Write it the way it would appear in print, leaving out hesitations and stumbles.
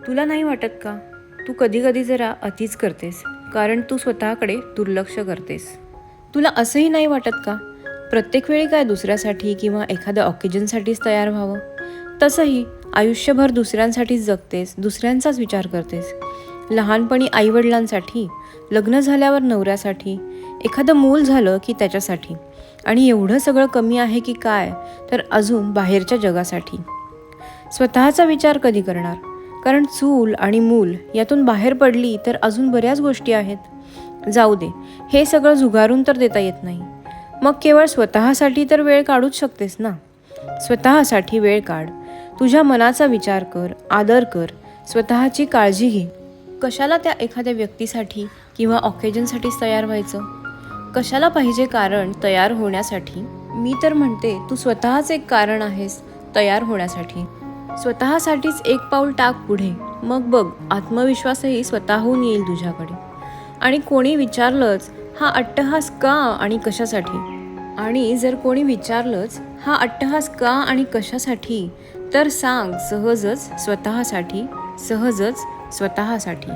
तुला नाही वाटत का तू कधी कधी जरा अतिच करतेस, कारण तू स्वतःकडे दुर्लक्ष करतेस? तुला असंही नाही वाटत का प्रत्येक वेळी काय दुसऱ्यासाठी किंवा एखाद्या ऑकेजनसाठीच तयार व्हावं? तसंही आयुष्यभर दुसऱ्यांसाठीच जगतेस, दुसऱ्यांचाच विचार करतेस. लहानपणी आईवडिलांसाठी, लग्न झाल्यावर नवऱ्यासाठी, एखादं मूल झालं की त्याच्यासाठी, आणि एवढं सगळं कमी आहे की काय तर अजून बाहेरच्या जगासाठी. स्वतःचा विचार कधी करणार? कारण चूल आणि मूल यातून बाहेर पडली तर अजून बऱ्याच गोष्टी आहेत. जाऊ दे, हे सगळं झुगारून तर देता येत नाही. मग केवळ स्वतःसाठी तर वेळ काढूच शकतेस ना. स्वतःसाठी वेळ काढ, तुझ्या मनाचा विचार कर, आदर कर, स्वतःची काळजी घे. कशाला त्या एखाद्या व्यक्तीसाठी किंवा ऑकेजनसाठीच तयार व्हायचं? कशाला पाहिजे कारण तयार होण्यासाठी? मी तर म्हणते तू स्वतःच एक कारण आहेस तयार होण्यासाठी. स्वतःसाठीच एक पाऊल टाक पुढे, मग बघ आत्मविश्वासही स्वतःहून येईल तुझ्याकडे. आणि कोणी विचारलंच हा अट्टहास का आणि कशासाठी, आणि जर कोणी विचारलंच हा अट्टहास का आणि कशासाठी, तर सांग सहजच स्वतःसाठी, सहजच स्वतःसाठी.